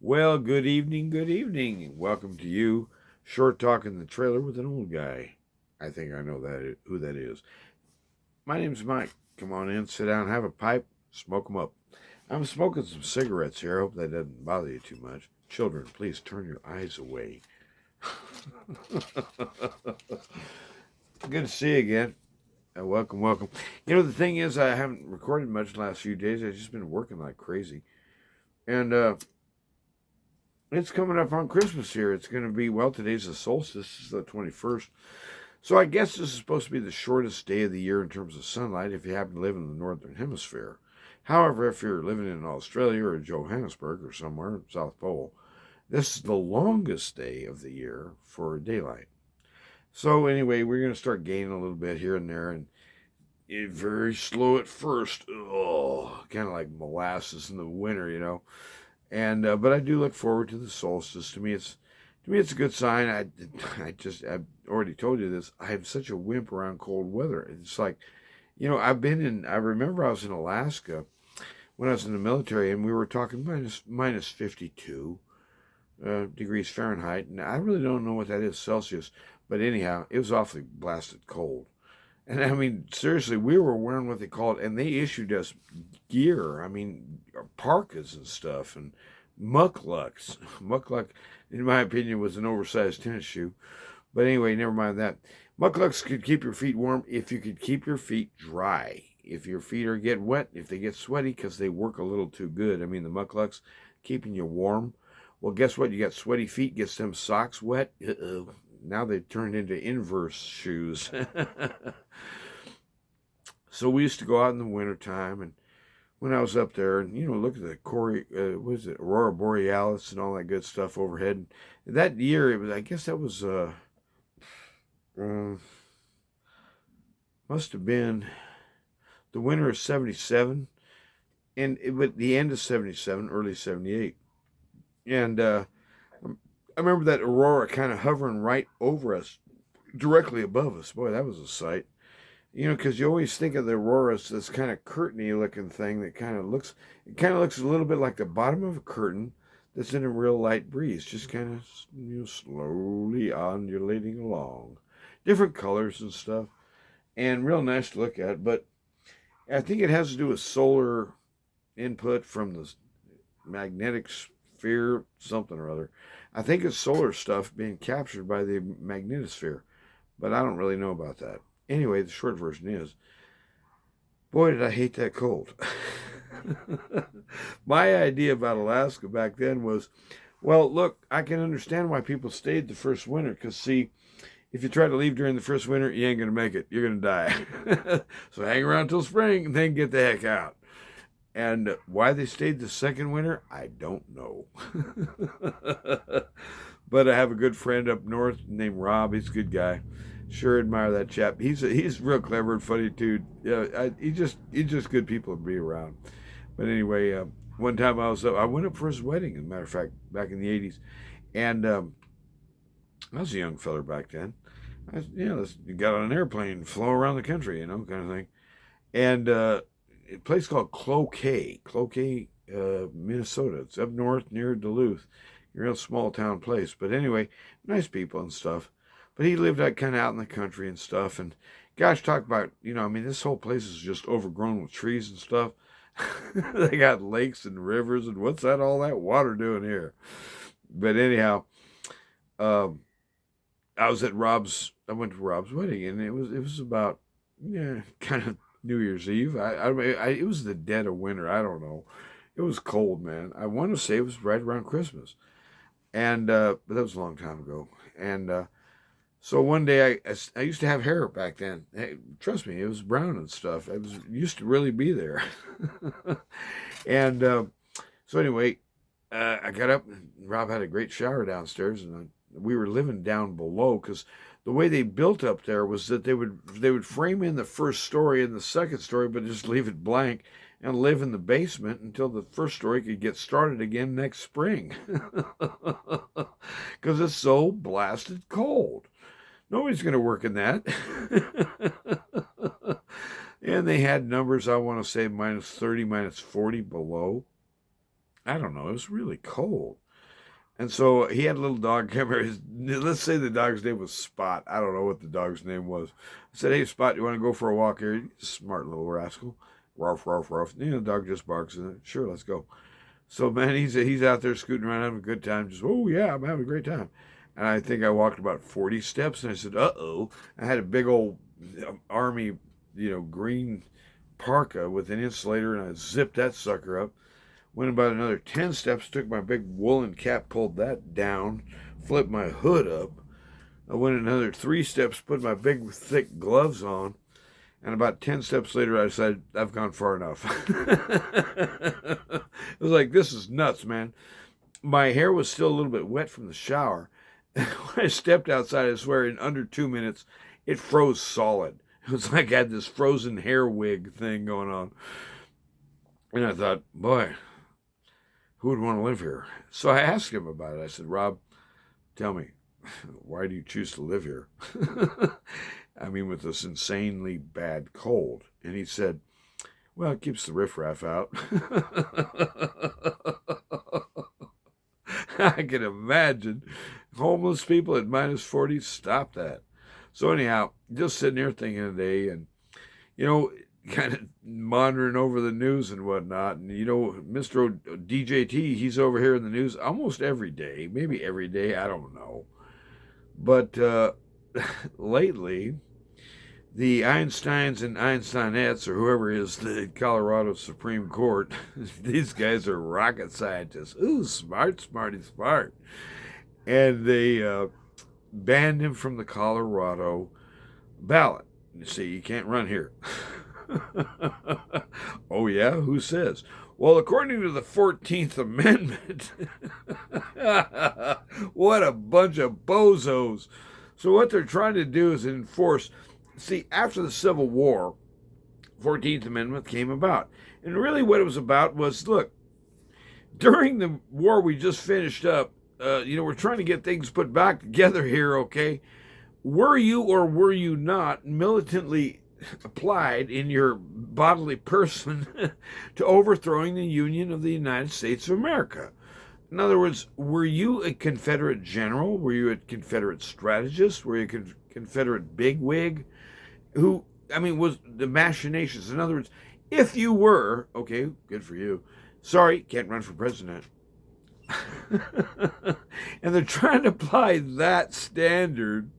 Well, good evening, good evening. Welcome to you, Short Talk in the Trailer with an Old Guy. I think I know who that is. My name's Mike. Come on in, sit down, have a pipe, smoke 'em up. I'm smoking some cigarettes here. I hope that doesn't bother you too much. Children, please turn your eyes away. Good to see you again. Welcome, welcome. The thing is, I haven't recorded much the last few days. I've just been working like crazy. And it's coming up on Christmas here. It's going to be, well, today's the solstice, it's the 21st. So I guess this is supposed to be the shortest day of the year in terms of sunlight if you happen to live in the northern hemisphere. However, if you're living in Australia or Johannesburg or somewhere, South Pole, this is the longest day of the year for daylight. So anyway, we're going to start gaining a little bit here and there, and very slow at first. Oh, kind of like molasses in the winter. And but I do look forward to the solstice. To me it's a good sign. I've already told you this. I have such a wimp around cold weather. It's like, I remember I was in Alaska when I was in the military, and we were talking minus 52 degrees Fahrenheit, and I really don't know what that is Celsius, but anyhow, it was awfully blasted cold. And I mean, seriously, we were wearing what they called, and they issued us gear. I mean, parkas and stuff, and mucklucks. Muckluck, in my opinion, was an oversized tennis shoe. But anyway, never mind that. Mucklucks could keep your feet warm if you could keep your feet dry. If your feet get wet, if they get sweaty, because they work a little too good. I mean, the mucklucks keeping you warm. Well, guess what? You got sweaty feet, gets them socks wet. Now they've turned into inverse shoes. So we used to go out in the wintertime, and when I was up there, and look at the Aurora Borealis and all that good stuff overhead. And that year, I guess that was must have been the winter of '77, and the end of '77, early '78, and I remember that aurora kind of hovering right over us, directly above us. Boy, that was a sight. Because you always think of the aurora as this kind of curtainy looking thing that kind of looks a little bit like the bottom of a curtain that's in a real light breeze, just kind of slowly undulating along, different colors and stuff, and real nice to look at. But I think it has to do with solar input from the magnetic sphere, something or other. I think it's solar stuff being captured by the magnetosphere, but I don't really know about that. Anyway, the short version is, boy, did I hate that cold. My idea about Alaska back then was, well, look, I can understand why people stayed the first winter, because, see, if you try to leave during the first winter, you ain't going to make it. You're going to die. So hang around till spring and then get the heck out. And why they stayed the second winter, I don't know. But I have a good friend up north named Rob. He's a good guy. Sure admire that chap. He's real clever and funny too. Yeah, he's just good people to be around. But anyway, one time I went up for his wedding. As a matter of fact, back in the '80s, and I was a young feller back then. Got on an airplane, and flew around the country, kind of thing. And a place called Cloquet, Minnesota. It's up north near Duluth. A real small town place. But anyway, nice people and stuff. But he lived kind of out in the country and stuff. And gosh, talk about, this whole place is just overgrown with trees and stuff. They got lakes and rivers, and what's all that water doing here? But anyhow, I went to Rob's wedding, and it was about, kind of New Year's Eve. It was the dead of winter. I don't know. It was cold, man. I want to say it was right around Christmas. And, but that was a long time ago. And, so one day I used to have hair back then. Hey, trust me, it was brown and stuff. It used to really be there. And so anyway, I got up, and Rob had a great shower downstairs, and we were living down below, because the way they built up there was that they would frame in the first story and the second story, but just leave it blank and live in the basement until the first story could get started again next spring, because it's so blasted cold. Nobody's going to work in that. And they had numbers, I want to say, minus 30, minus 40 below. I don't know. It was really cold. And so he had a little dog. Let's say the dog's name was Spot. I don't know what the dog's name was. I said, "Hey, Spot, you want to go for a walk here?" He's a smart little rascal. Ruff, ruff, ruff. The dog just barks. Sure, let's go. So, man, he's out there scooting around having a good time. Just, oh, yeah, I'm having a great time. And I think I walked about 40 steps, and I said, uh-oh. I had a big old army, green parka with an insulator, and I zipped that sucker up. Went about another 10 steps, took my big woolen cap, pulled that down, flipped my hood up. I went another 3 steps, put my big, thick gloves on, and about 10 steps later, I decided I've gone far enough. It was like, this is nuts, man. My hair was still a little bit wet from the shower. When I stepped outside, I swear, in under 2 minutes, it froze solid. It was like I had this frozen hair wig thing going on. And I thought, boy, who would want to live here? So I asked him about it. I said, Rob, tell me, why do you choose to live here? I mean, with this insanely bad cold. And he said, well, it keeps the riffraff out. I can imagine homeless people at minus 40, stop that. So anyhow, just sitting there thinking today and, kind of monitoring over the news and whatnot. And, Mr. DJT, he's over here in the news almost every day, maybe every day, I don't know. But lately, the Einsteins and Einsteinettes, or whoever is the Colorado Supreme Court, these guys are rocket scientists. Ooh, smart, smarty, smart. And they banned him from the Colorado ballot. You see, you can't run here. Oh, yeah? Who says? Well, according to the 14th Amendment, what a bunch of bozos. So what they're trying to do is enforce. See, after the Civil War, 14th Amendment came about. And really what it was about was, look, during the war we just finished up, we're trying to get things put back together here, okay? Were you or were you not militantly applied in your bodily person to overthrowing the Union of the United States of America? In other words, were you a Confederate general? Were you a Confederate strategist? Were you a Confederate bigwig? Was the machinations? In other words, if you were, okay, good for you. Sorry, can't run for president. And they're trying to apply that standard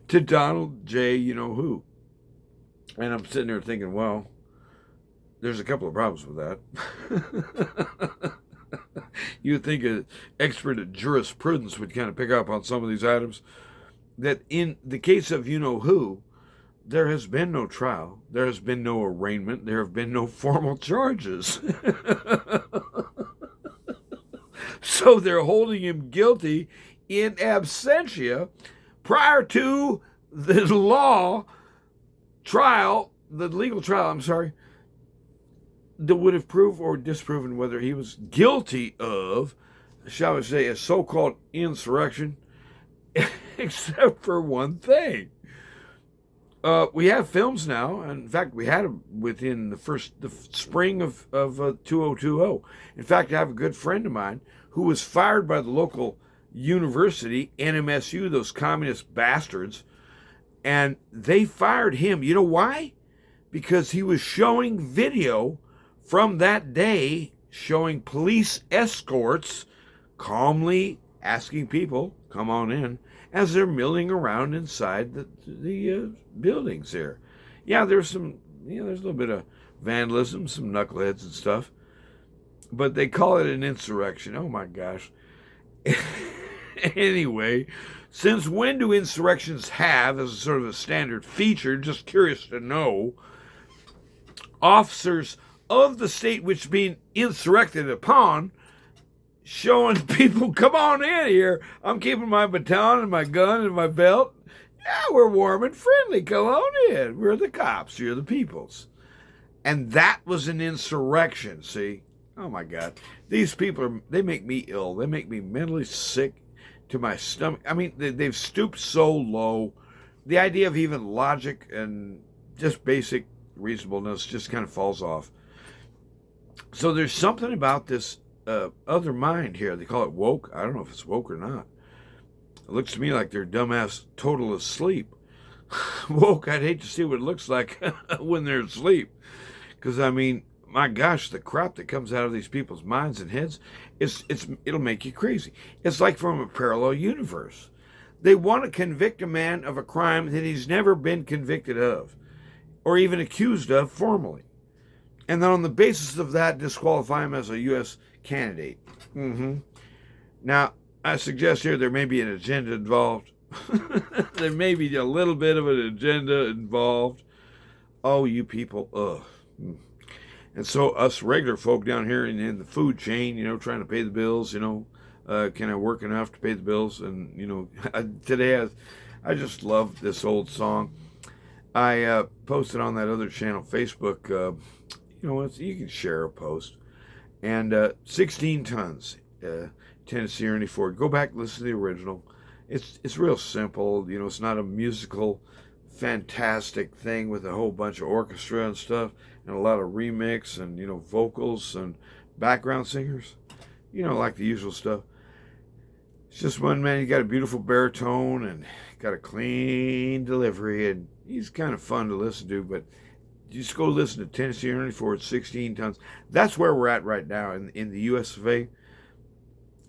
to Donald J. You-know-who. And I'm sitting there thinking, well, there's a couple of problems with that. You would think an expert at jurisprudence would kind of pick up on some of these items. That in the case of you-know-who, there has been no trial. There has been no arraignment. There have been no formal charges. So they're holding him guilty in absentia prior to the legal trial, that would have proved or disproven whether he was guilty of, shall we say, a so-called insurrection, except for one thing. We have films now. In fact, we had them within the spring of 2020. In fact, I have a good friend of mine who was fired by the local university, NMSU, those communist bastards, and they fired him. You know why? Because he was showing video from that day showing police escorts calmly asking people, come on in, as they're milling around inside the buildings there. Yeah, there's a little bit of vandalism, some knuckleheads and stuff, but they call it an insurrection. Oh my gosh. Anyway, since when do insurrections have, as a sort of a standard feature, just curious to know, officers of the state which being insurrected upon, showing people, come on in here. I'm keeping my baton and my gun and my belt. Yeah, we're warm and friendly. Come on in. We're the cops. You're the peoples. And that was an insurrection, see? Oh, my God. These people, they make me ill. They make me mentally sick to my stomach. I mean, they've stooped so low. The idea of even logic and just basic reasonableness just kind of falls off. So there's something about this other mind here. They call it woke. I don't know if it's woke or not. It looks to me like they're dumbass total asleep. Woke, I'd hate to see what it looks like when they're asleep. Because, I mean, my gosh, the crap that comes out of these people's minds and heads, it'll make you crazy. It's like from a parallel universe. They want to convict a man of a crime that he's never been convicted of or even accused of formally. And then on the basis of that, disqualify him as a U.S. candidate. Now, I suggest here there may be an agenda involved. There may be a little bit of an agenda involved. Oh, you people, ugh. And so us regular folk down here in the food chain, trying to pay the bills, can I work enough to pay the bills? And, today I just love this old song. I posted on that other channel, Facebook, you can share a post. And 16 Tons, Tennessee Ernie Ford. Go back and listen to the original. It's real simple. It's not a musical, fantastic thing with a whole bunch of orchestra and stuff and a lot of remix and, vocals and background singers. Like the usual stuff. It's just one man. He got a beautiful baritone and got a clean delivery, and he's kind of fun to listen to, but just go listen to Tennessee Ernie Ford, 16 Tons. That's where we're at right now in the US of A.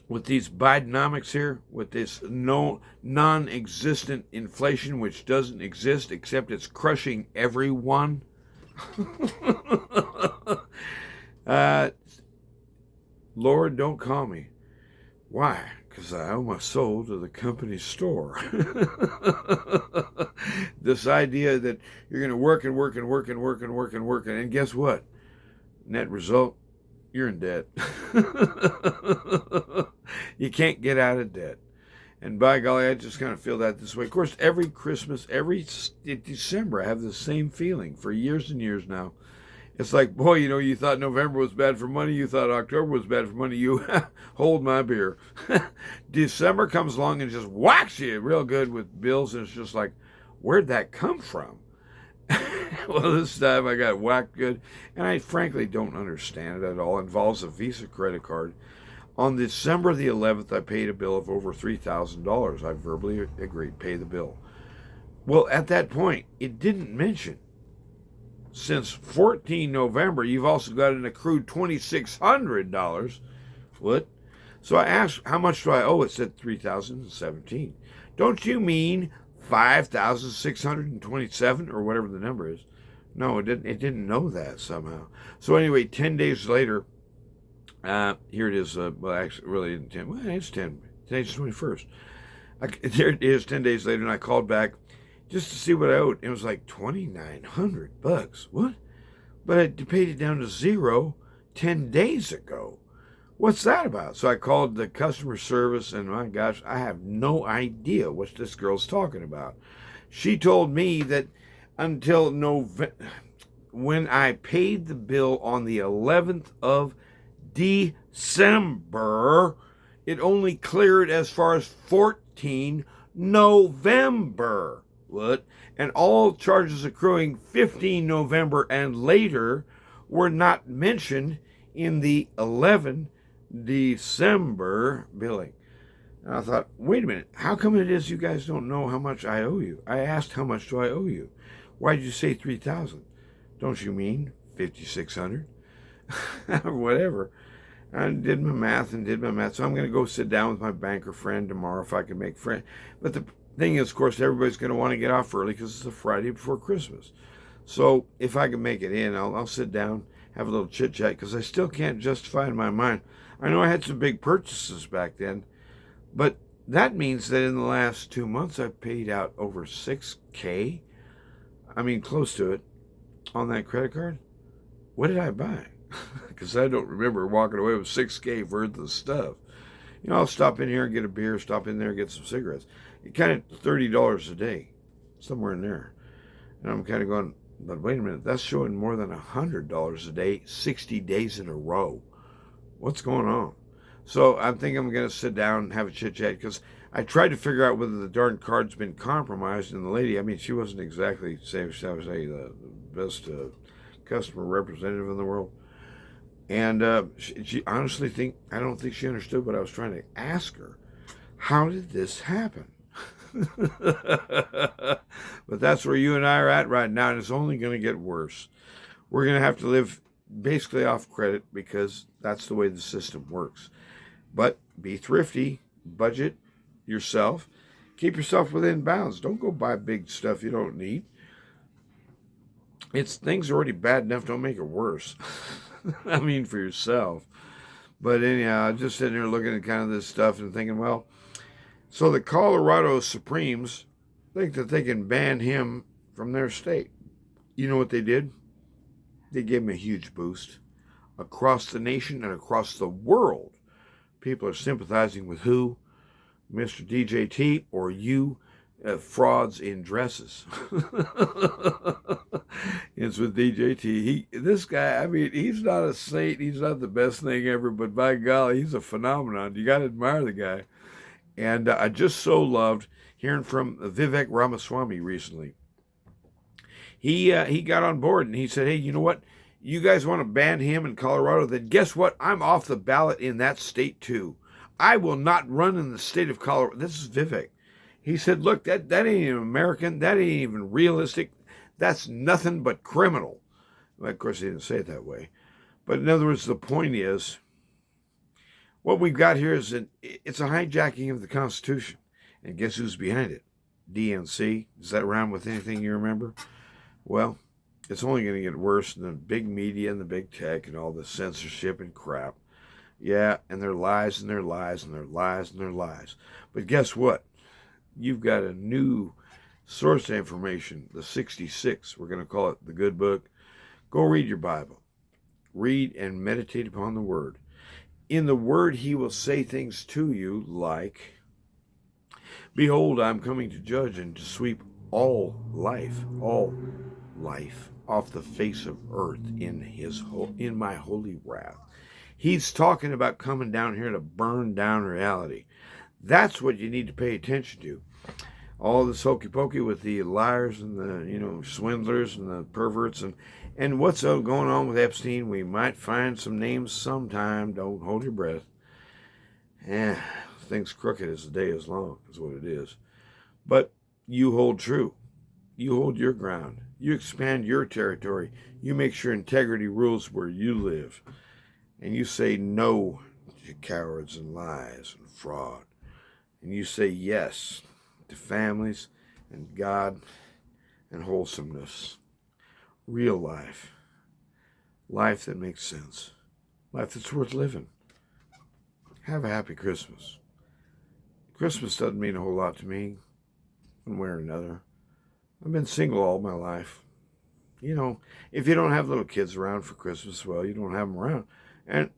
With these Bidenomics here, with this non-existent inflation, which doesn't exist except it's crushing everyone. Lord, don't call me. Why? Because I owe my soul to the company store. This idea that you're going to work and work and work and work and work and work, and guess what? Net result, you're in debt. You can't get out of debt. And by golly, I just kind of feel that this way. Of course, every Christmas, every December, I have the same feeling for years and years now. It's like, boy, you thought November was bad for money. You thought October was bad for money. You hold my beer. December comes along and just whacks you real good with bills. And it's just like, where'd that come from? Well, this time I got whacked good. And I frankly don't understand it at all. It involves a Visa credit card. On December the 11th, I paid a bill of over $3,000. I verbally agreed to pay the bill. Well, at that point, it didn't mention, since 14 November, you've also got an accrued $2,600. What? So I asked, how much do I owe? It said $3,017. Don't you mean $5,627 or whatever the number is? No, it didn't. It didn't know that somehow. So anyway, 10 days later, here it is. Well, actually, really isn't 10. Well, it's 10. Today's the 21st. There it is. 10 days later, and I called back just to see what I owed. It was like $2,900. What? But I paid it down to zero 10 days ago. What's that about? So I called the customer service, and my gosh, I have no idea what this girl's talking about. She told me that until November, when I paid the bill on the 11th of December, it only cleared as far as 14 November. What? And all charges accruing 15 November and later were not mentioned in the 11 December billing. And I thought, wait a minute, how come it is you guys don't know how much I owe you? I asked, how much do I owe you? Why did you say 3,000? Don't you mean 5,600? Or whatever. I did my math. So I'm going to go sit down with my banker friend tomorrow if I can make friends. But the thing is, of course, everybody's going to want to get off early because it's the Friday before Christmas. So if I can make it in, I'll sit down, have a little chit-chat, because I still can't justify in my mind. I know I had some big purchases back then, but that means that in the last 2 months, I've paid out over $6,000. I mean, close to it, on that credit card. What did I buy? Because I don't remember walking away with $6,000 worth of stuff. I'll stop in here and get a beer, stop in there and get some cigarettes. It kind of $30 a day, somewhere in there. And I'm kind of going, but wait a minute, that's showing more than $100 a day, 60 days in a row. What's going on? So I think I'm going to sit down and have a chit-chat, because I tried to figure out whether the darn card's been compromised. And the lady, I mean, she wasn't exactly, shall we say, the best customer representative in the world. And she honestly I don't think she understood what I was trying to ask her. How did this happen? But that's where you and I are at right now, and it's only going to get worse. We're going to have to live basically off credit because that's the way the system works. But be thrifty, budget yourself, keep yourself within bounds. Don't go buy big stuff you don't need. Things are already bad enough. Don't make it worse. I mean, for yourself. But anyhow, I'm just sitting here looking at kind of this stuff and thinking, well, so the Colorado Supremes think that they can ban him from their state. You know what they did? They gave him a huge boost. Across the nation and across the world, people are sympathizing with who? Mr. DJT or you frauds in dresses. It's with DJT. This guy, I mean, he's not a saint. He's not the best thing ever, but by golly, he's a phenomenon. You got to admire the guy. And I just so loved hearing from Vivek Ramaswamy recently. He got on board and he said, hey, you know what? You guys want to ban him in Colorado? Then guess what? I'm off the ballot in that state too. I will not run in the state of Colorado. This is Vivek. He said, look, that ain't even American. That ain't even realistic. That's nothing but criminal. Well, of course, he didn't say it that way. But in other words, the point is, what we've got here is it's a hijacking of the Constitution. And guess who's behind it? DNC. Does that rhyme with anything you remember? Well, it's only going to get worse than the big media and the big tech and all the censorship and crap. Yeah, and their lies and their lies and their lies and their lies. But guess what? You've got a new source of information, the 66. We're going to call it the good book. Go read your Bible. Read and meditate upon the Word. In the Word, He will say things to you like, behold, I'm coming to judge and to sweep all life off the face of earth in my holy wrath. He's talking about coming down here to burn down reality. That's what you need to pay attention to. All this hokey pokey with the liars and the swindlers and the perverts and what's going on with Epstein. We might find some names sometime. Don't hold your breath. Things crooked as the day is long is what it is. But you hold true. You hold your ground. You expand your territory. You make sure integrity rules where you live. And you say no to cowards and lies and fraud. And you say yes to families and God and wholesomeness. Real life. Life that makes sense. Life that's worth living. Have a happy Christmas. Christmas doesn't mean a whole lot to me, one way or another. I've been single all my life. If you don't have little kids around for Christmas, well, you don't have them around. And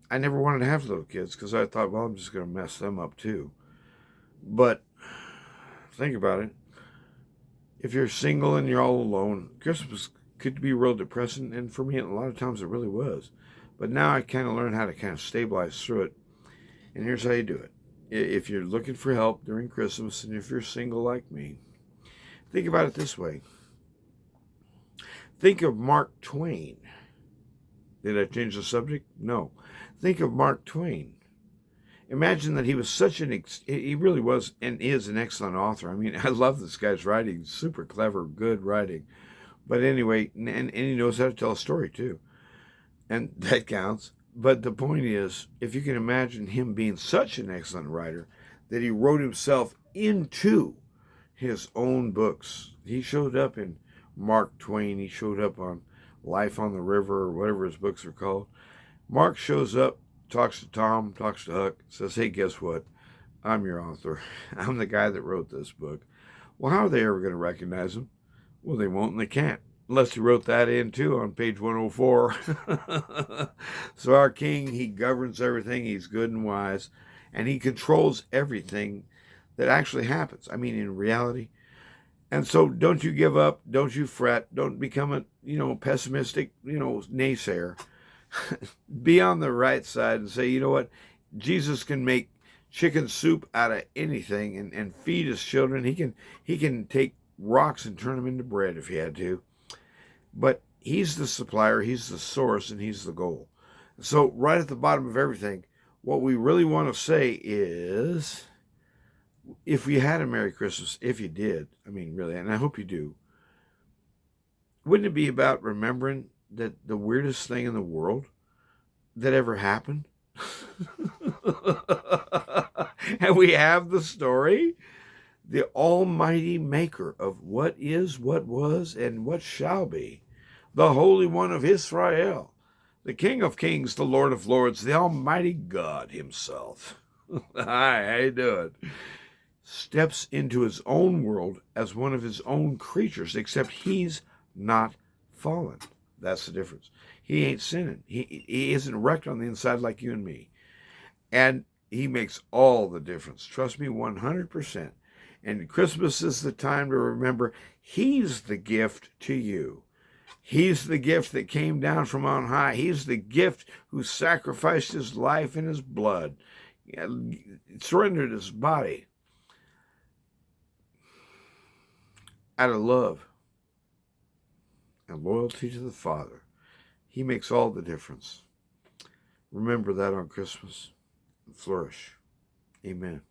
I never wanted to have little kids because I thought, well, I'm just going to mess them up too. But think about it. If you're single and you're all alone, Christmas could be real depressing. And for me, a lot of times it really was. But now I kind of learned how to kind of stabilize through it. And here's how you do it. If you're looking for help during Christmas, and if you're single like me, think about it this way. Think of Mark Twain. Did I change the subject? No. Think of Mark Twain. Imagine that he was he really was and is an excellent author. I mean, I love this guy's writing. Super clever, good writing. But anyway, and he knows how to tell a story too. And that counts. But the point is, if you can imagine him being such an excellent writer that he wrote himself into his own books. He showed up in Mark Twain. He showed up on Life on the River or whatever his books are called. Mark shows up, talks to Tom, talks to Huck, says, hey, guess what? I'm your author. I'm the guy that wrote this book. Well, how are they ever going to recognize him? Well, they won't and they can't. Unless he wrote that in too on page 104. So our king, he governs everything. He's good and wise. And he controls everything that actually happens. I mean, in reality. And so don't you give up. Don't you fret. Don't become a pessimistic, naysayer. Be on the right side and say, you know what? Jesus can make chicken soup out of anything and feed his children. He can take rocks and turn them into bread if he had to. But he's the supplier, he's the source, and he's the goal. So right at the bottom of everything, what we really want to say is, if you had a Merry Christmas, if you did, I mean, really, and I hope you do, wouldn't it be about remembering that the weirdest thing in the world that ever happened? And we have the story. The Almighty Maker of what is, what was, and what shall be, the Holy One of Israel, the King of Kings, the Lord of Lords, the Almighty God himself. Hi, how you doing? Steps into his own world as one of his own creatures, except he's not fallen. That's the difference. He ain't sinning. He isn't wrecked on the inside like you and me. And he makes all the difference. Trust me, 100%. And Christmas is the time to remember he's the gift to you. He's the gift that came down from on high. He's the gift who sacrificed his life and his blood, surrendered his body out of love and loyalty to the Father. He makes all the difference. Remember that on Christmas and flourish. Amen.